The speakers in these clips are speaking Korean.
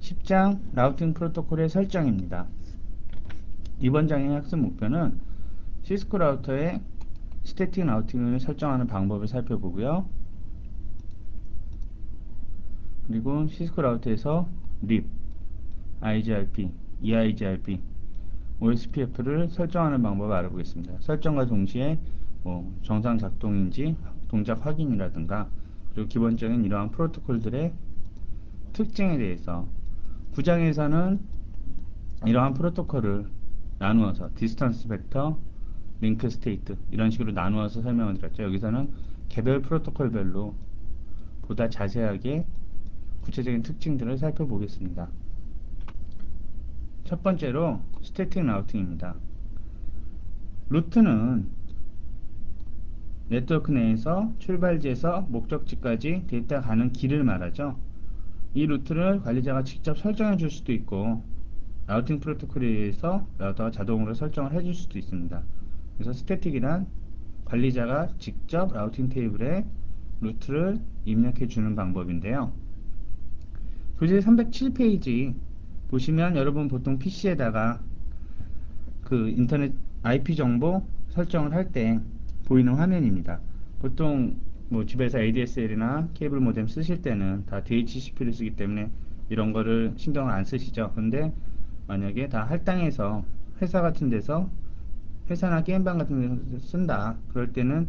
10장 라우팅 프로토콜의 설정입니다. 이번 장의 학습 목표는 시스코 라우터의 스태틱 라우팅을 설정하는 방법을 살펴보고요. 그리고 시스코 라우터에서 RIP, IGRP, EIGRP, OSPF를 설정하는 방법을 알아보겠습니다. 설정과 동시에 정상 작동인지 동작 확인이라든가, 그리고 기본적인 이러한 프로토콜들의 특징에 대해서 9장에서는 이러한 프로토콜을 나누어서 디스턴스 벡터, 링크 스테이트 이런 식으로 나누어서 설명을 드렸죠. 여기서는 개별 프로토콜별로 보다 자세하게 구체적인 특징들을 살펴보겠습니다. 첫 번째로 스태틱 라우팅입니다. 루트는 네트워크 내에서 출발지에서 목적지까지 데이터가 가는 길을 말하죠. 이 루트를 관리자가 직접 설정해 줄 수도 있고, 라우팅 프로토콜에 의해서 라우터가 자동으로 설정을 해줄 수도 있습니다. 그래서 스태틱이란 관리자가 직접 라우팅 테이블에 루트를 입력해 주는 방법인데요. 교재 307페이지 보시면 여러분 보통 PC에다가 그 인터넷 IP 정보 설정을 할 때 보이는 화면입니다. 보통 집에서 ADSL이나 케이블 모뎀 쓰실 때는 다 DHCP를 쓰기 때문에 이런 거를 신경을 안 쓰시죠. 근데 만약에 다 할당해서 회사 같은 데서, 회사나 게임방 같은 데서 쓴다, 그럴 때는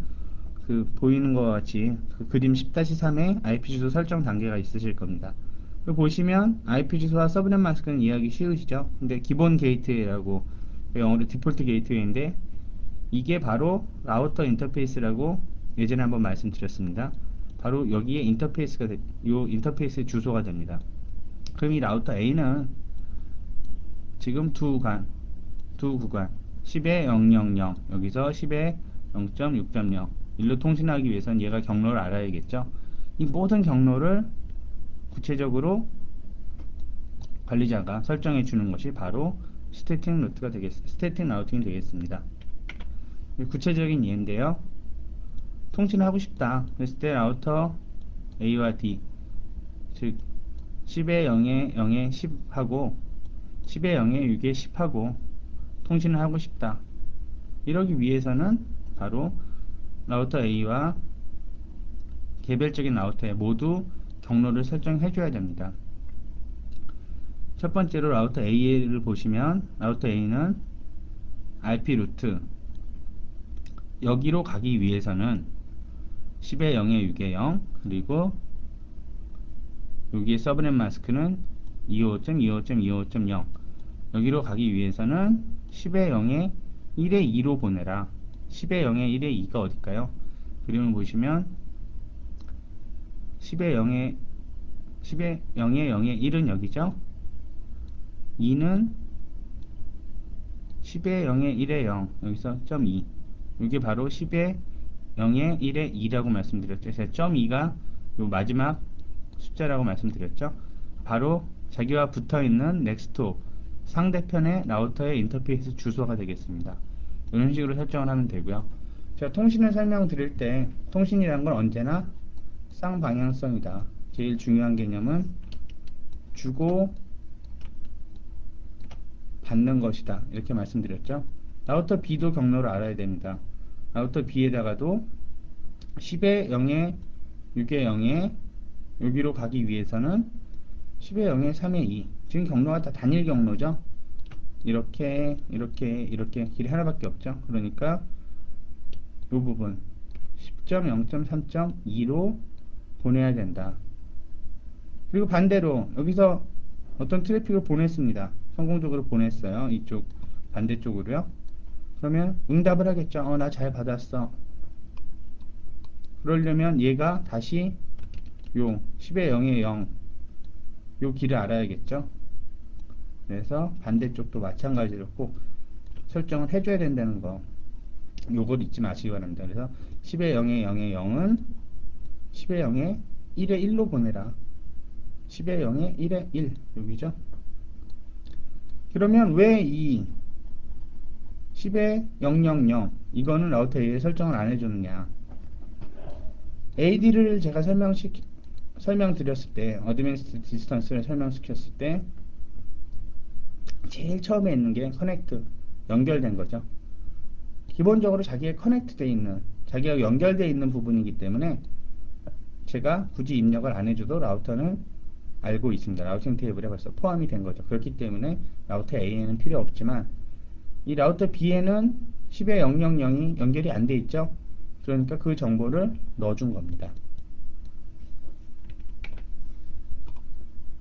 그 보이는 것과 같이 그 그림 10-3에 IP 주소 설정 단계가 있으실 겁니다. 보시면 IP 주소와 서브넷 마스크는 이해하기 쉬우시죠. 근데 기본 게이트웨이라고, 영어로 디폴트 게이트웨이인데, 이게 바로 라우터 인터페이스라고 예전에 한번 말씀드렸습니다. 바로 여기에 인터페이스가 요 인터페이스의 주소가 됩니다. 그럼 이 라우터 A는 지금 두 구간 10에 000, 여기서 10에 0.6.0 일로 통신하기 위해서는 얘가 경로를 알아야겠죠. 이 모든 경로를 구체적으로 관리자가 설정해 주는 것이 바로 스태틱 라우팅이 되겠습니다. 구체적인 예인데요. 통신하고 싶다 그랬을 때 라우터 A와 D, 즉 10에 0에 0에 10 하고 10에 0에 6에 10 하고 통신을 하고 싶다. 이러기 위해서는 바로 라우터 A와 개별적인 라우터에 모두 경로를 설정해 줘야 됩니다. 첫 번째로 라우터 A를 보시면, 라우터 A는 RP 루트, 여기로 가기 위해서는 10에 0에 6에 0, 그리고 여기에 서브넷 마스크는 25.25.25.0, 여기로 가기 위해서는 10에 0에 1에 2로 보내라. 10에 0에 1에 2가 어딜까요? 그림을 보시면 10에 0에 0에 1은 여기죠. 2는 10에 0에 1에 0, 여기서 .2, 이게 바로 10에 0에 1에 2라고 말씀드렸죠. 그래서 .2가 요 마지막 숫자라고 말씀드렸죠. 바로 자기와 붙어있는 넥스트홉, 상대편의 라우터의 인터페이스 주소가 되겠습니다. 이런 식으로 설정을 하면 되고요. 제가 통신을 설명드릴 때 통신이란 건 언제나 쌍방향성이다. 제일 중요한 개념은 주고 받는 것이다, 이렇게 말씀드렸죠. 라우터 B도 경로를 알아야 됩니다. 라우터 B에다가도 10에 0에 6에 0에 여기로 가기 위해서는 10에 0에 3에 2, 지금 경로가 다 단일 경로죠. 이렇게 길이 하나밖에 없죠. 그러니까 이 부분 10.0.3.2로 보내야 된다. 그리고 반대로 여기서 어떤 트래픽을 보냈습니다. 성공적으로 보냈어요. 이쪽 반대쪽으로요. 그러면 응답을 하겠죠. 나 잘 받았어. 그러려면 얘가 다시 요 10에 0에 0 요 길을 알아야겠죠. 그래서 반대쪽도 마찬가지로 꼭 설정을 해줘야 된다는 거, 요걸 잊지 마시기 바랍니다. 그래서 10에 0에 0에 0은 10에 0에 1에 1로 보내라. 10에 0에 1에 1, 여기죠. 그러면 왜 이 10에 000 이거는 라우터 A에 설정을 안 해줬느냐. AD를 제가 설명드렸을 때, 어드밴스드 디스턴스를 설명시켰을 때 제일 처음에 있는 게 커넥트, 연결된 거죠. 기본적으로 자기가 커넥트 돼 있는, 자기가 연결되어 있는 부분이기 때문에 제가 굳이 입력을 안 해줘도 라우터는 알고 있습니다. 라우팅 테이블에 벌써 포함이 된 거죠. 그렇기 때문에 라우터 A에는 필요 없지만 이 라우터 B에는 10에 000이 연결이 안 돼 있죠. 그러니까 그 정보를 넣어준 겁니다.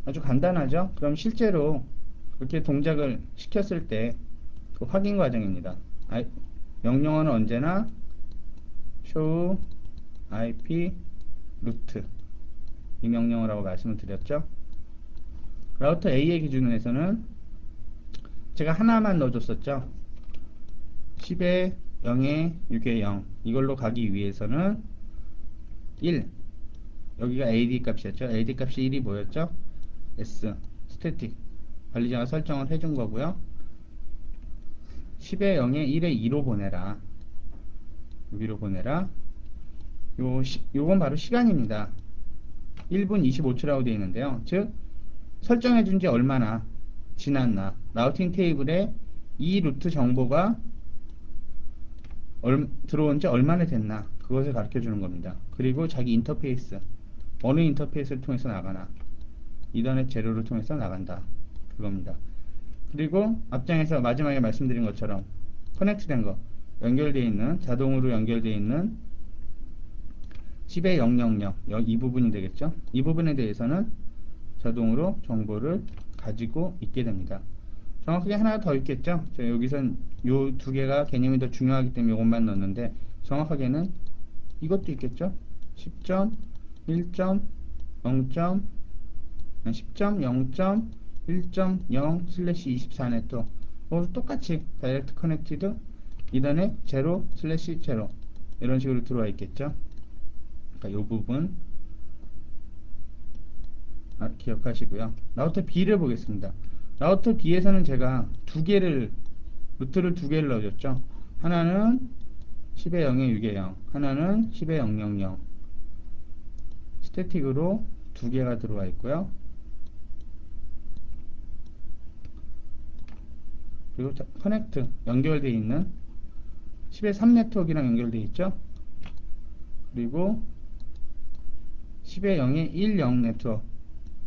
아주 간단하죠. 그럼 실제로 그렇게 동작을 시켰을 때 그 확인 과정입니다. 명령어는 언제나 show IP root 이 명령어라고 말씀을 드렸죠. 라우터 A의 기준에서는 제가 하나만 넣어줬었죠. 10에 0에 6에 0 이걸로 가기 위해서는 1 여기가 AD 값이었죠. AD 값이 1이 뭐였죠? S 스태틱 관리자가 설정을 해준 거고요. 10에 0에 1에 2로 보내라. 여기로 보내라. 요건 바로 시간입니다. 1분 25초라고 되어 있는데요. 즉 설정해 준 지 얼마나 지났나, 라우팅 테이블에 이 루트 정보가 들어온 지 얼마나 됐나, 그것을 가르쳐 주는 겁니다. 그리고 자기 인터페이스, 어느 인터페이스를 통해서 나가나, 이더넷 제로를 통해서 나간다, 그겁니다. 그리고 앞장에서 마지막에 말씀드린 것처럼 커넥트 된 거, 연결되어 있는, 자동으로 연결되어 있는 10에 000 이 부분이 되겠죠. 이 부분에 대해서는 자동으로 정보를 가지고 있게 됩니다. 정확하게 하나 더 있겠죠. 제가 여기선 요 두 개가 개념이 더 중요하기 때문에 이것만 넣었는데 정확하게는 이것도 있겠죠. 10.1.0. 10.0.1.0/24 네트워크 똑같이 다이렉트 커넥티드 이더넷 0/0 이런 식으로 들어와 있겠죠. 그러니까 이 부분 기억하시고요. 라우터 B를 보겠습니다. 라우터 B에서는 제가 루트를 두 개를 넣어줬죠. 하나는 10에 0에 6에 0, 하나는 10에 000. 스태틱으로 두 개가 들어와 있고요. 그리고 커넥트 연결되어 있는 10에 3 네트워크랑 연결되어 있죠. 그리고 10에 0에 1, 0 네트워크,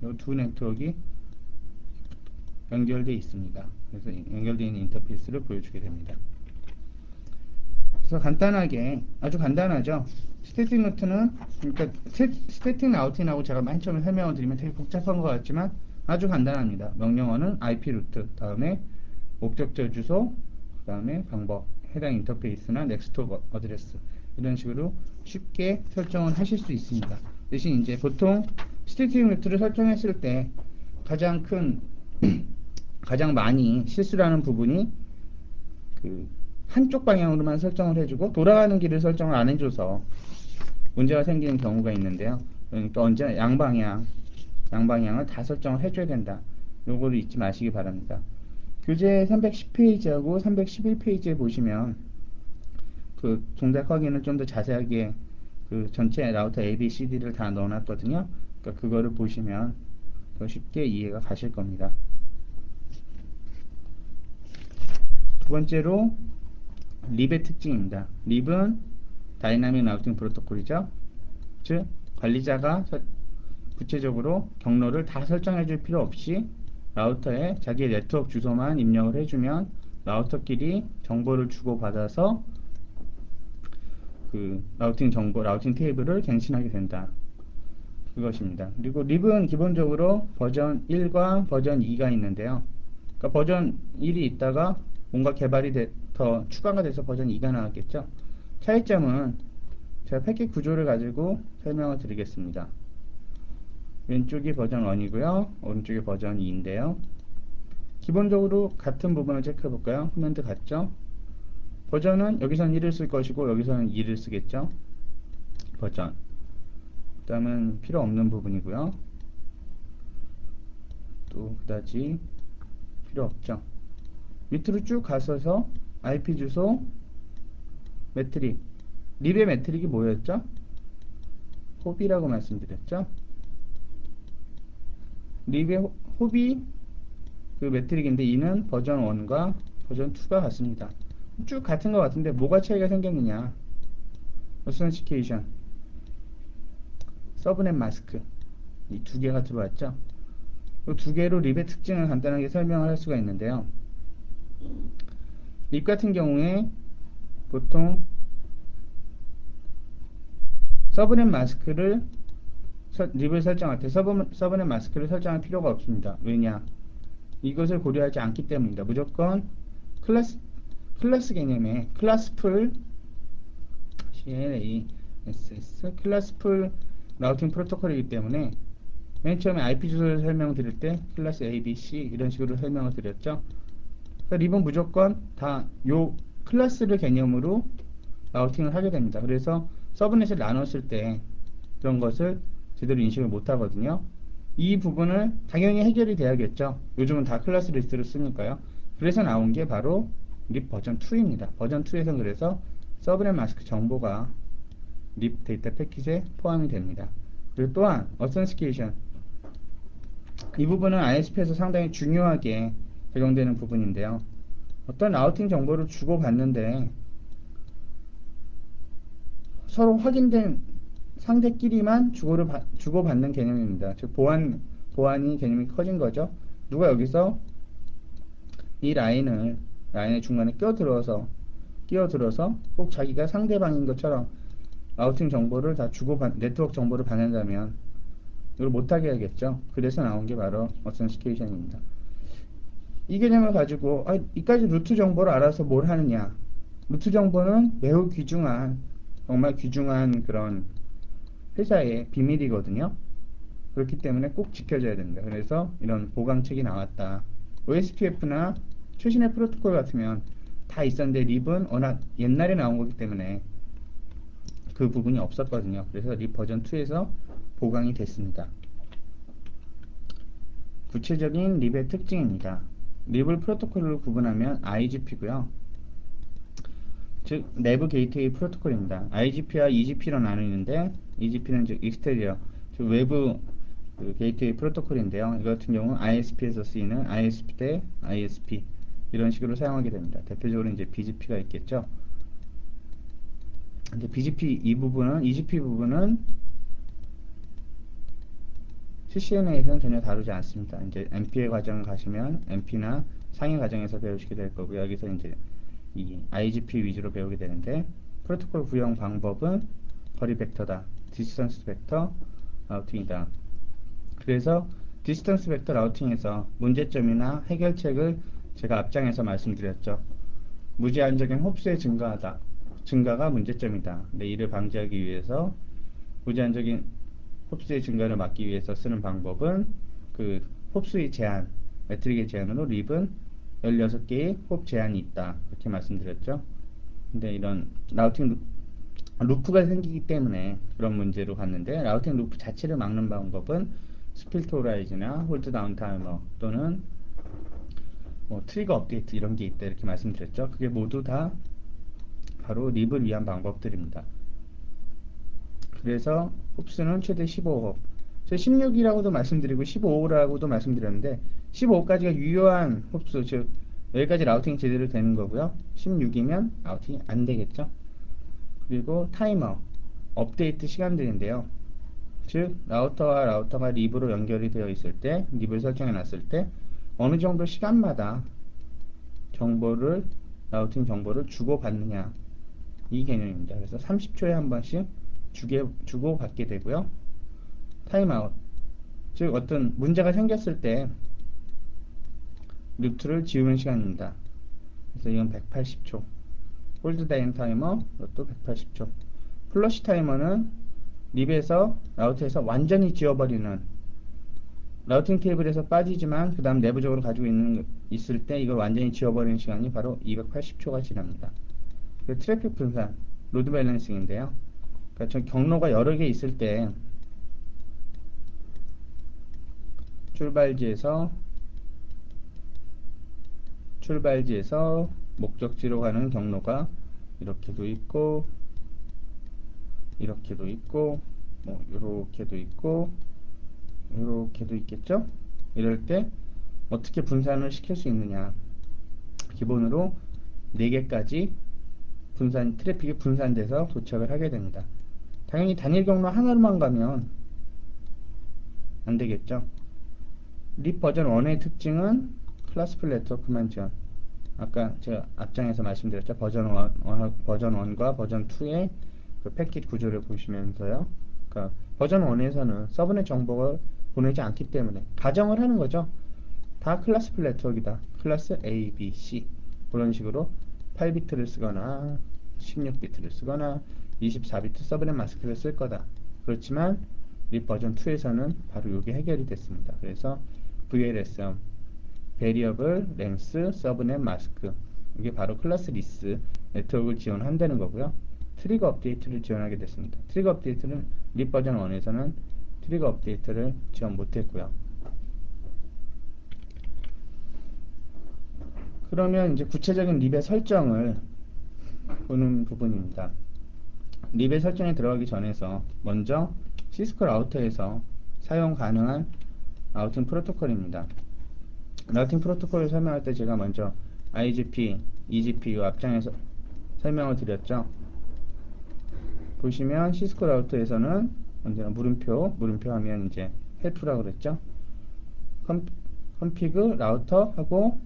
이 두 네트워크가 연결되어 있습니다. 그래서 연결되어 있는 인터페이스를 보여주게 됩니다. 그래서 간단하게, 아주 간단하죠. 스태틱 루트는, 그러니까 스태틱 라우팅하고 제가 맨 처음에 설명을 드리면 되게 복잡한 것 같지만 아주 간단합니다. 명령어는 IP 루트, 다음에 목적자 주소, 그 다음에 방법, 해당 인터페이스나 넥스트 어드레스, 이런 식으로 쉽게 설정을 하실 수 있습니다. 대신 이제 보통 스태틱 루트를 설정했을 때 가장 많이 실수를 하는 부분이 한쪽 방향으로만 설정을 해주고 돌아가는 길을 설정을 안 해줘서 문제가 생기는 경우가 있는데요. 그러니까 언제나 양방향을 다 설정을 해줘야 된다. 요거를 잊지 마시기 바랍니다. 교재 310페이지하고 311페이지에 보시면 그 동작 확인을 좀 더 자세하게 전체 라우터 A, B, C, D를 다 넣어놨거든요. 그러니까 그거를 보시면 더 쉽게 이해가 가실 겁니다. 두 번째로 립의 특징입니다. 립은 다이나믹 라우팅 프로토콜이죠. 즉 관리자가 구체적으로 경로를 다 설정해 줄 필요 없이 라우터에 자기의 네트워크 주소만 입력을 해주면 라우터끼리 정보를 주고받아서 라우팅 테이블을 갱신하게 된다. 그것입니다. 그리고 립은 기본적으로 버전 1과 버전 2가 있는데요. 그러니까 버전 1이 있다가 뭔가 개발이 더 추가가 돼서 버전 2가 나왔겠죠. 차이점은 제가 패킷 구조를 가지고 설명을 드리겠습니다. 왼쪽이 버전 1이고요. 오른쪽이 버전 2인데요. 기본적으로 같은 부분을 체크해 볼까요? 코멘트 같죠? 버전은 여기서는 1을 쓸 것이고 여기서는 2를 쓰겠죠. 버전. 그 다음은 필요 없는 부분이고요. 또 그다지 필요 없죠. 밑으로 쭉 가서서 IP 주소, 매트릭. 립의 매트릭이 뭐였죠? 호비라고 말씀드렸죠? 립의 홉이 그 매트릭인데 이는 버전 1과 버전 2가 같습니다. 쭉 같은 것 같은데 뭐가 차이가 생겼느냐? 오센티케이션, 서브넷 마스크 이 두 개가 들어왔죠. 이 두 개로 립의 특징을 간단하게 설명을 할 수가 있는데요. 립 같은 경우에 보통 서브넷 마스크를 립을 설정할 때 서브넷 마스크를 설정할 필요가 없습니다. 왜냐? 이것을 고려하지 않기 때문입니다. 무조건 클래스 개념의 클래스풀 CLASS 클래스풀 라우팅 프로토콜이기 때문에 맨 처음에 IP 주소를 설명드릴 때 클래스 A, B, C 이런 식으로 설명을 드렸죠. 그러니까 립은 무조건 다 요 클래스를 개념으로 라우팅을 하게 됩니다. 그래서 서브넷을 나눴을 때 그런 것을 제대로 인식을 못 하거든요. 이 부분을 당연히 해결이 돼야겠죠. 요즘은 다 클래스 리스트를 쓰니까요. 그래서 나온 게 바로 립 버전 2입니다. 버전 2에서는 그래서 서브넷 마스크 정보가 립 데이터 패킷에 포함이 됩니다. 그리고 또한 어센티케이션 이 부분은 ISP에서 상당히 중요하게 적용되는 부분인데요. 어떤 라우팅 정보를 주고받는데 서로 확인된 상대끼리만 주고받는 개념입니다. 즉 보안이 개념이 커진 거죠. 누가 여기서 이 라인의 중간에 끼어들어서 꼭 자기가 상대방인 것처럼 라우팅 정보를 다 네트워크 정보를 받는다면 이걸 못하게 해야겠죠. 그래서 나온 게 바로 어센티케이션입니다. 이 개념을 가지고 이까지 루트 정보를 알아서 뭘 하느냐. 루트 정보는 매우 정말 귀중한 그런 회사의 비밀이거든요. 그렇기 때문에 꼭 지켜줘야 됩니다. 그래서 이런 보강책이 나왔다. OSPF나 최신의 프로토콜 같으면 다 있었는데 립은 워낙 옛날에 나온 거기 때문에 그 부분이 없었거든요. 그래서 립 버전 2에서 보강이 됐습니다. 구체적인 립의 특징입니다. 립을 프로토콜로 구분하면 IGP고요. 즉 내부 게이트웨이 프로토콜입니다. IGP와 EGP로 나누는데 EGP는 즉 익스테리어, 즉 외부 그 게이트웨이 프로토콜인데요. 이 같은 경우는 ISP에서 쓰이는 ISP 대 ISP 이런 식으로 사용하게 됩니다. 대표적으로 이제 BGP가 있겠죠. 근데 BGP EGP 부분은 CCNA에서는 전혀 다루지 않습니다. 이제 MP의 과정을 가시면 MP나 상위 과정에서 배우시게 될 거고요. 여기서 이제 이 IGP 위주로 배우게 되는데 프로토콜 구형 방법은 거리 벡터다. 디스턴스 벡터 라우팅이다. 그래서 디스턴스 벡터 라우팅에서 문제점이나 해결책을 제가 앞장에서 말씀드렸죠. 무제한적인 홉수의 증가가 문제점이다. 근데 이를 방지하기 위해서 무제한적인 홉수의 증가를 막기 위해서 쓰는 방법은 그 홉수의 제한, 매트릭의 제한으로 립은 16개의 홉 제한이 있다. 이렇게 말씀드렸죠. 근데 이런 라우팅 루프가 생기기 때문에 그런 문제로 갔는데 라우팅 루프 자체를 막는 방법은 스필트 오라이즈나 홀드 다운 타이머 또는 뭐 트리거 업데이트 이런 게 있다 이렇게 말씀드렸죠. 그게 모두 다 바로 립을 위한 방법들입니다. 그래서 홉수는 최대 15홉. 저 16이라고도 말씀드리고 15라고도 말씀드렸는데 15까지가 유효한 홉수, 즉 여기까지 라우팅이 제대로 되는 거고요. 16이면 라우팅이 안 되겠죠. 그리고 타이머, 업데이트 시간들인데요. 즉 라우터와 라우터가 립으로 연결이 되어 있을 때, 립을 설정해 놨을 때 어느 정도 시간마다 라우팅 정보를 주고받느냐 이 개념입니다. 그래서 30초에 한 번씩 주고받게 되고요. 타임아웃, 즉 어떤 문제가 생겼을 때 루트를 지우는 시간입니다. 그래서 이건 180초. 홀드다운 타이머, 이것도 180초. 플러시 타이머는 라우터에서 완전히 지워버리는, 라우팅 테이블에서 빠지지만 그 다음 내부적으로 가지고 있을 때 이걸 완전히 지워버리는 시간이 바로 280초가 지납니다. 트래픽 분산, 로드 밸런싱인데요. 그러니까 경로가 여러 개 있을 때 출발지에서 목적지로 가는 경로가 이렇게도 있고 이렇게도 있고 뭐 요렇게도 있고 요렇게도 있겠죠. 이럴 때 어떻게 분산을 시킬 수 있느냐. 기본으로 4개까지 트래픽이 분산돼서 도착을 하게 됩니다. 당연히 단일 경로 하나로만 가면 안 되겠죠. 립 버전 1의 특징은 클래스풀 네트워크만 지원. 아까 제가 앞장에서 말씀드렸죠. 버전 1과 버전 2의 그 패킷 구조를 보시면서요. 그러니까 버전 1에서는 서브넷 정보를 보내지 않기 때문에 가정을 하는 거죠. 다 클래스풀 네트워크이다. 클래스 A, B, C 그런 식으로 8비트를 쓰거나 16비트를 쓰거나 24비트 서브넷 마스크를 쓸 거다. 그렇지만 립 버전 2에서는 바로 이게 해결이 됐습니다. 그래서 VLSM Variable Length 서브넷 마스크, 이게 바로 클래스 리스 네트워크를 지원한다는 거고요. 트리거 업데이트를 지원하게 됐습니다. 트리거 업데이트는 립 버전 1에서는 트리거 업데이트를 지원 못했고요. 그러면 이제 구체적인 립의 설정을 보는 부분입니다. 립의 설정에 들어가기 전에서 먼저 시스코 라우터에서 사용 가능한 라우팅 프로토콜입니다. 라우팅 프로토콜을 설명할 때 제가 먼저 IGP, EGP 이 앞장에서 설명을 드렸죠. 보시면 시스코 라우터에서는 언제나 물음표 하면 이제 헬프라고 그랬죠. config 라우터 하고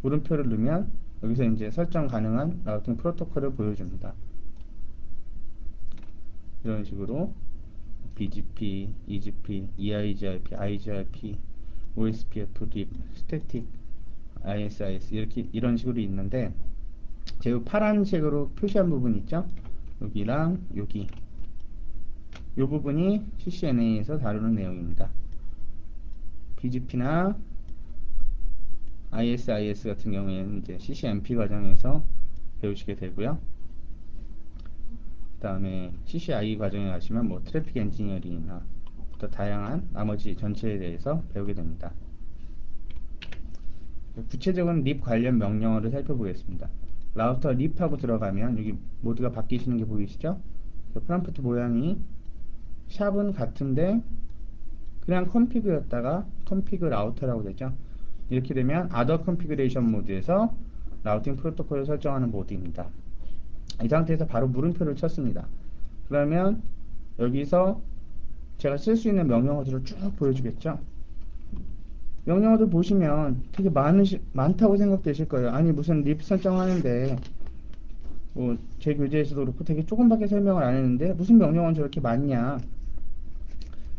물음표를 넣으면 여기서 이제 설정 가능한 라우팅 프로토콜을 보여줍니다. 이런 식으로 BGP, EGP, EIGRP, IGRP, OSPF, RIP, 스태틱, ISIS 이런 식으로 있는데 제가 파란색으로 표시한 부분 있죠? 여기랑 여기 이 부분이 CCNA에서 다루는 내용입니다. BGP나 ISIS 같은 경우에는 이제 CCNP 과정에서 배우시게 되고요. 그 다음에 CCIE 과정에 가시면 뭐 트래픽 엔지니어링이나 또 다양한 나머지 전체에 대해서 배우게 됩니다. 구체적인 립 관련 명령어를 살펴보겠습니다. 라우터 립하고 들어가면 여기 모드가 바뀌시는 게 보이시죠? 프롬프트 모양이 샵은 같은데 그냥 config였다가 config 라우터라고 되죠. 이렇게 되면 other configuration 모드에서 라우팅 프로토콜을 설정하는 모드입니다. 이 상태에서 바로 물음표를 쳤습니다. 그러면 여기서 제가 쓸 수 있는 명령어들을 쭉 보여주겠죠. 명령어들 보시면 되게 많다고 생각되실 거예요. 아니 무슨 립 설정하는데 뭐 제 교재에서도 그렇고 되게 조금밖에 설명을 안 했는데 무슨 명령어는 저렇게 많냐.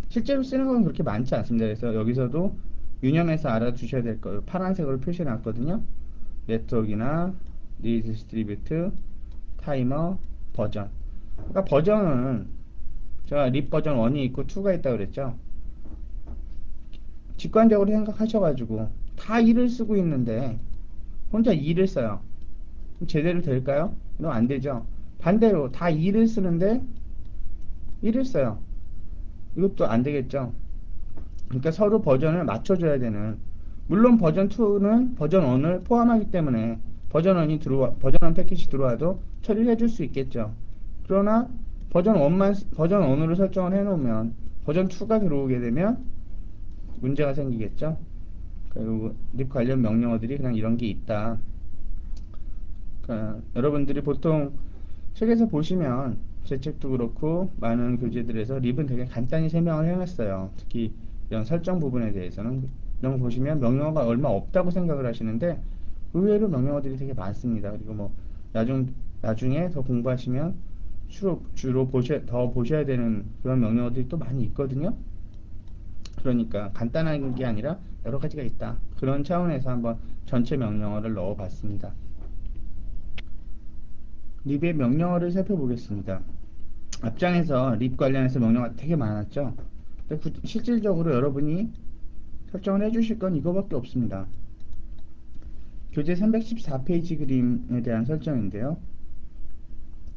실제로 쓰는 건 그렇게 많지 않습니다. 그래서 여기서도 유념해서 알아두셔야 될 거예요. 파란색으로 표시해 놨거든요. 네트워크나 디스트리뷰트, 타이머, 버전. 그러니까 버전은 제가 립 버전 1이 있고 2가 있다고 그랬죠. 직관적으로 생각하셔가지고 다 1을 쓰고 있는데 혼자 2를 써요. 그럼 제대로 될까요? 그럼 안 되죠. 반대로 다 2를 쓰는데 1을 써요. 이것도 안 되겠죠. 그러니까 서로 버전을 맞춰줘야 되는, 물론 버전 2는 버전 1을 포함하기 때문에 버전 1 패킷이 들어와도 처리를 해줄 수 있겠죠. 그러나 버전 1으로 설정을 해놓으면 버전 2가 들어오게 되면 문제가 생기겠죠. 그리고 립 관련 명령어들이 그냥 이런 게 있다. 그러니까 여러분들이 보통 책에서 보시면 제 책도 그렇고 많은 교재들에서 립은 되게 간단히 설명을 해놨어요. 특히 이런 설정 부분에 대해서는 이런 거 보시면 명령어가 얼마 없다고 생각을 하시는데 의외로 명령어들이 되게 많습니다. 그리고 뭐 나중에 더 공부하시면 주로 더 보셔야 되는 그런 명령어들이 또 많이 있거든요. 그러니까 간단한 게 아니라 여러 가지가 있다. 그런 차원에서 한번 전체 명령어를 넣어봤습니다. 립의 명령어를 살펴보겠습니다. 앞장에서 립 관련해서 명령어가 되게 많았죠. 근데 실질적으로 여러분이 설정을 해주실 건 이거밖에 없습니다. 교재 314페이지 그림에 대한 설정인데요.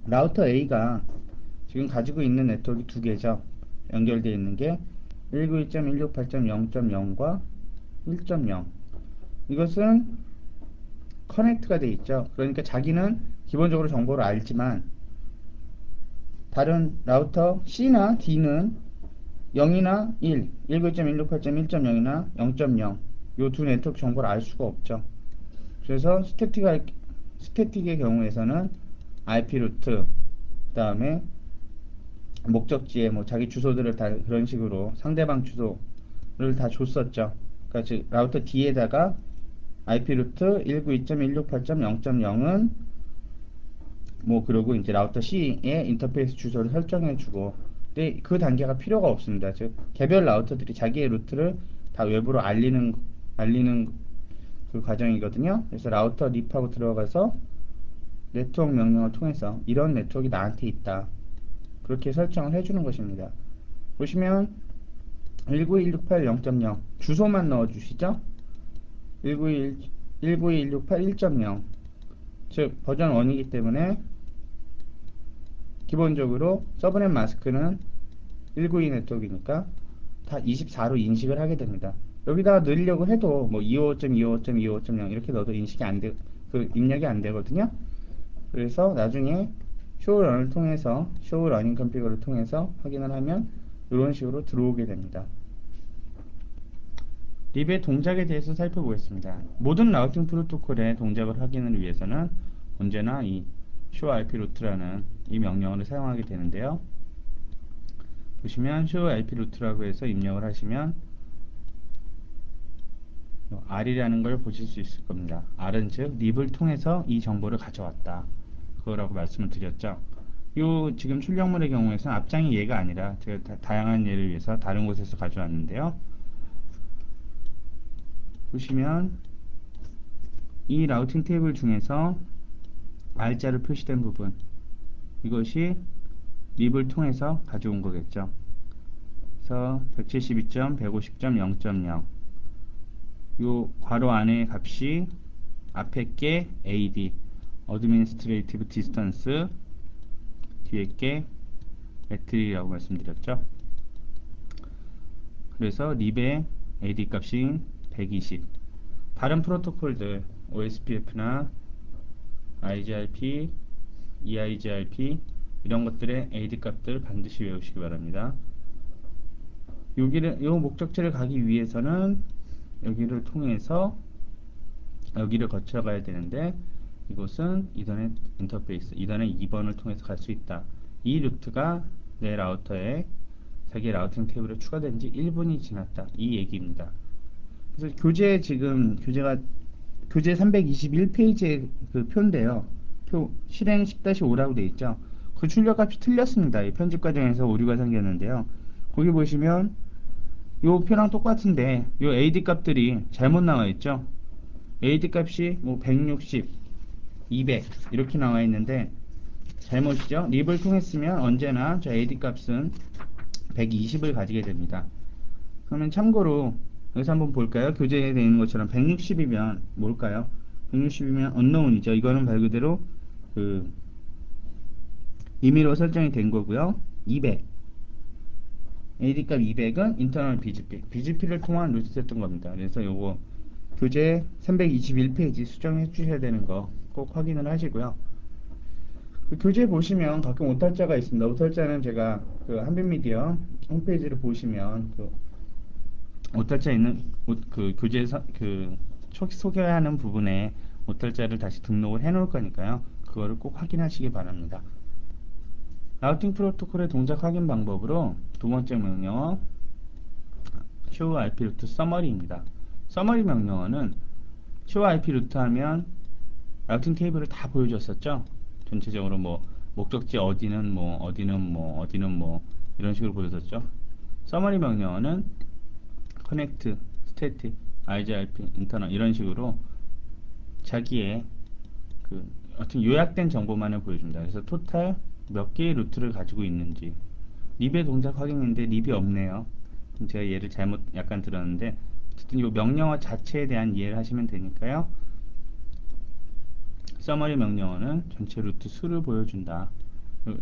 라우터 A가 지금 가지고 있는 네트워크 두 개죠. 연결되어 있는 게 192.168.0.0과 1.0. 이것은 커넥트가 되어 있죠. 그러니까 자기는 기본적으로 정보를 알지만 다른 라우터 C나 D는 0이나 1, 19.168.1.0이나 0.0 요 두 네트워크 정보를 알 수가 없죠. 그래서 스태틱의 경우에서는 IP 루트, 그 다음에 목적지에 뭐 자기 주소들을 다 그런 식으로 상대방 주소를 다 줬었죠. 그러니까 즉 라우터 D에다가 IP 루트 192.168.0.0은 뭐 그러고 이제 라우터 C의 인터페이스 주소를 설정해주고, 근데 그 단계가 필요가 없습니다. 즉 개별 라우터들이 자기의 루트를 다 외부로 알리는 그 과정이거든요. 그래서 라우터 립하고 들어가서 네트워크 명령을 통해서 이런 네트워크가 나한테 있다, 그렇게 설정을 해주는 것입니다. 보시면 192.168.0.0 주소만 넣어주시죠. 192.168.1.0 즉 버전 1이기 때문에 기본적으로 서브넷 마스크는 192 네트워크니까 다 24로 인식을 하게 됩니다. 여기다가 넣으려고 해도 뭐 255.255.255.0 이렇게 넣어도 인식이 안 돼, 그 입력이 안 되거든요. 그래서 나중에 쇼런을 통해서 쇼 러닝 컨피그를 통해서 확인을 하면 이런 식으로 들어오게 됩니다. 립의 동작에 대해서 살펴보겠습니다. 모든 라우팅 프로토콜의 동작을 확인을 위해서는 언제나 이 show IP route라는 이 명령어를 사용하게 되는데요. 보시면 show IP route라고 해서 입력을 하시면 R이라는 걸 보실 수 있을 겁니다. R은 즉 립을 통해서 이 정보를 가져왔다, 그거라고 말씀을 드렸죠. 요 지금 출력물의 경우에서는 앞장이 얘가 아니라 제가 다양한 예를 위해서 다른 곳에서 가져왔는데요. 보시면 이 라우팅 테이블 중에서 R자로 표시된 부분, 이것이 립을 통해서 가져온 거겠죠. 그래서 172.150.0.0 요 괄호 안에 값이 앞에 게 AD Administrative Distance, 뒤에 게 배터리라고 말씀드렸죠. 그래서 립의 AD 값이 120. 다른 프로토콜들 OSPF나 IGRP, EIGRP 이런 것들의 AD 값들 반드시 외우시기 바랍니다. 요 목적지를 가기 위해서는 여기를 통해서 여기를 거쳐 가야 되는데, 이곳은 이더넷 인터페이스, 이더넷 2번을 통해서 갈 수 있다. 이 루트가 내 라우터에 자기 라우팅 테이블에 추가된 지 1분이 지났다, 이 얘기입니다. 그래서 교재 321페이지의 그 표인데요. 표 실행 10-5라고 되어 있죠. 그 출력값이 틀렸습니다. 이 편집 과정에서 오류가 생겼는데요. 거기 보시면 요 표랑 똑같은데 요 AD 값들이 잘못 나와 있죠. AD 값이 뭐 160, 200 이렇게 나와 있는데 잘못이죠. 립을 통했으면 언제나 저 AD 값은 120을 가지게 됩니다. 그러면 참고로 여기서 한번 볼까요? 교재에 되어 있는 것처럼 160이면 뭘까요? 160이면 unknown이죠. 이거는 말 그대로 그 임의로 설정이 된 거고요. 200 AD 값 200은 인터널 BGP를 통한 루트였던 겁니다. 그래서 요거 교재 321페이지 수정해 주셔야 되는 거 꼭 확인을 하시고요. 그 교재 보시면 가끔 오탈자가 있습니다. 오탈자는 제가 그 한빛미디어 홈페이지를 보시면 그 오탈자 있는 그 교재에서 그 소개하는 부분에 오탈자를 다시 등록을 해 놓을 거니까요. 그거를 꼭 확인하시기 바랍니다. 라우팅 프로토콜의 동작 확인 방법으로 두 번째 명령어 show IP route summary입니다. 서머리 명령어는 show IP route 하면 라우팅 테이블을 다 보여줬었죠. 전체적으로 뭐 목적지 어디는 뭐 이런 식으로 보여줬죠. 서머리 명령어는 connect, static, IGRP, internal 이런 식으로 자기의 그 어떤 요약된 정보만을 보여줍니다. 그래서 토탈 몇 개의 루트를 가지고 있는지. 립의 동작 확인인데 립이 없네요. 제가 얘를 잘못 약간 들었는데 어쨌든 이 명령어 자체에 대한 이해를 하시면 되니까요. 서머리 명령어는 전체 루트 수를 보여준다.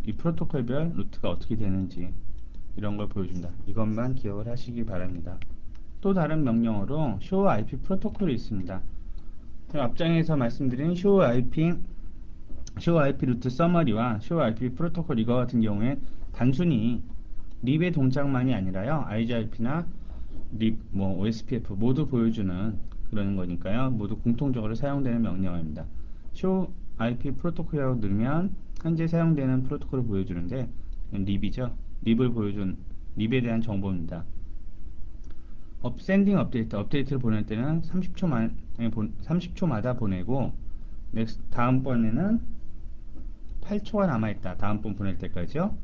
이 프로토콜별 루트가 어떻게 되는지 이런 걸 보여준다. 이것만 기억을 하시기 바랍니다. 또 다른 명령어로 show IP 프로토콜이 있습니다. 앞장에서 말씀드린 show IP 루트 서머리와 show IP 프로토콜 이거 같은 경우에 단순히 립의 동작만이 아니라요. IGRP나 립, 뭐 OSPF 모두 보여주는 그런 거니까요. 모두 공통적으로 사용되는 명령어입니다. show IP 프로토콜이라고 누르면 현재 사용되는 프로토콜을 보여주는데 립이죠. 립을 보여준 립에 대한 정보입니다. 업센딩 업데이트를 보낼 때는 30초마다 보내고 다음번에는 8초가 남아있다. 다음번 보낼 때까지요.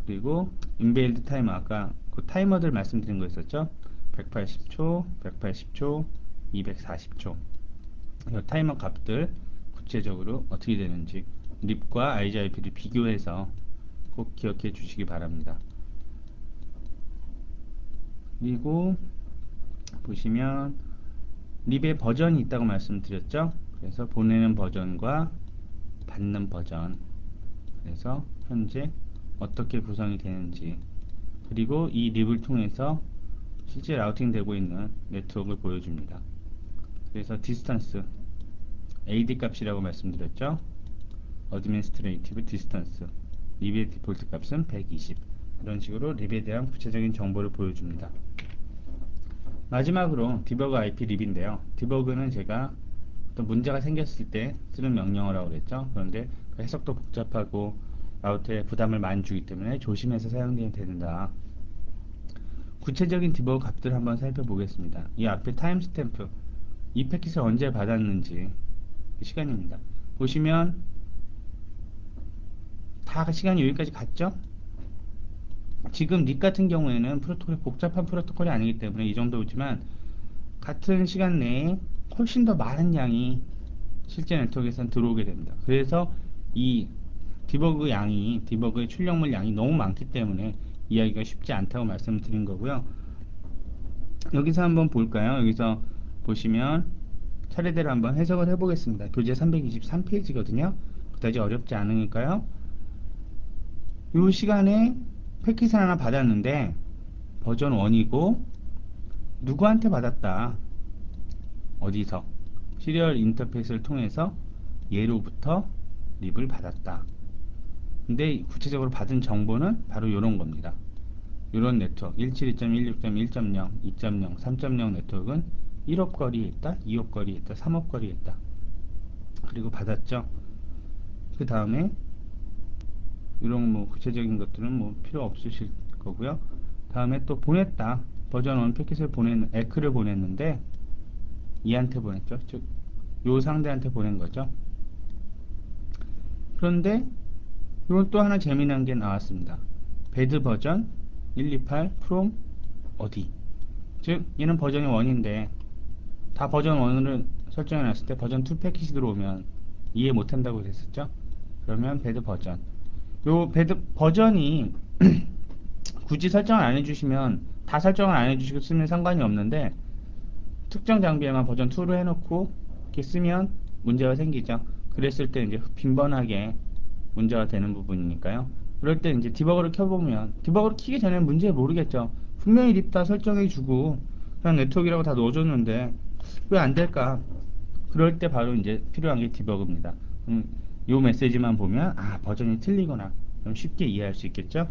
그리고 인베일드 타이머 아까 그 타이머들 말씀드린 거 있었죠. 180초, 180초, 240초 이 타이머 값들 구체적으로 어떻게 되는지 립과 IGIP를 비교해서 꼭 기억해 주시기 바랍니다. 그리고 보시면 립의 버전이 있다고 말씀드렸죠. 그래서 보내는 버전과 받는 버전, 그래서 현재 어떻게 구성이 되는지, 그리고 이 립을 통해서 실제 라우팅 되고 있는 네트워크를 보여줍니다. 그래서 디스턴스 AD 값이라고 말씀드렸죠. 어드민스트레이티브 디스턴스, 립의 디폴트 값은 120. 이런 식으로 립에 대한 구체적인 정보를 보여줍니다. 마지막으로 디버그 IP 립인데요. 디버그는 제가 어떤 문제가 생겼을 때 쓰는 명령어라고 그랬죠. 그런데 그 해석도 복잡하고 라우터에 부담을 많이 주기 때문에 조심해서 사용되어야 된다. 구체적인 디버그 값들을 한번 살펴보겠습니다. 이 앞에 타임스탬프, 이 패킷을 언제 받았는지 그 시간입니다. 보시면 다 시간이 여기까지 갔죠? 지금 립 같은 경우에는 프로토콜이 복잡한 프로토콜이 아니기 때문에 이 정도지만 같은 시간 내에 훨씬 더 많은 양이 실제 네트워크에선 들어오게 됩니다. 그래서 이 디버그의 출력물 양이 너무 많기 때문에 이해하기가 쉽지 않다고 말씀을 드린 거고요. 여기서 한번 볼까요? 여기서 보시면 차례대로 한번 해석을 해보겠습니다. 교재 323페이지거든요. 그다지 어렵지 않으니까요. 이 시간에 패킷을 하나 받았는데 버전 1이고 누구한테 받았다. 어디서? 시리얼 인터페이스를 통해서 얘로부터 립을 받았다. 근데 구체적으로 받은 정보는 바로 이런 겁니다. 이런 네트워크 172.16.1.0, 2.0, 3.0 네트워크는 1업 거리에 있다, 2업 거리에 있다, 3업 거리에 있다. 그리고 받았죠. 그 다음에 이런 뭐 구체적인 것들은 뭐 필요 없으실 거고요. 다음에 또 보냈다. 버전 1 패킷을 에크를 보냈는데 이한테 보냈죠. 즉, 요 상대한테 보낸 거죠. 그런데 이건 또 하나 재미난 게 나왔습니다. 배드 버전 128 from 어디? 즉, 얘는 버전이 1인데 다 버전 1을 설정해 놨을 때 버전 2 패킷이 들어오면 이해 못한다고 그랬었죠. 그러면 배드 버전, 요 배드 버전이 굳이 설정을 안 해주시면 다 설정을 안 해주시고 쓰면 상관이 없는데 특정 장비에만 버전 2로 해놓고 이렇게 쓰면 문제가 생기죠. 그랬을 때 이제 빈번하게 문제가 되는 부분이니까요. 그럴 때 이제 디버거를 켜보면 디버거를 키기 전에는 문제 모르겠죠. 분명히 립 다 설정해주고 그냥 네트워크라고 다 넣어줬는데 왜 안 될까? 그럴 때 바로 이제 필요한 게 디버그입니다. 요 메시지만 보면 아 버전이 틀리구나. 그럼 쉽게 이해할 수 있겠죠.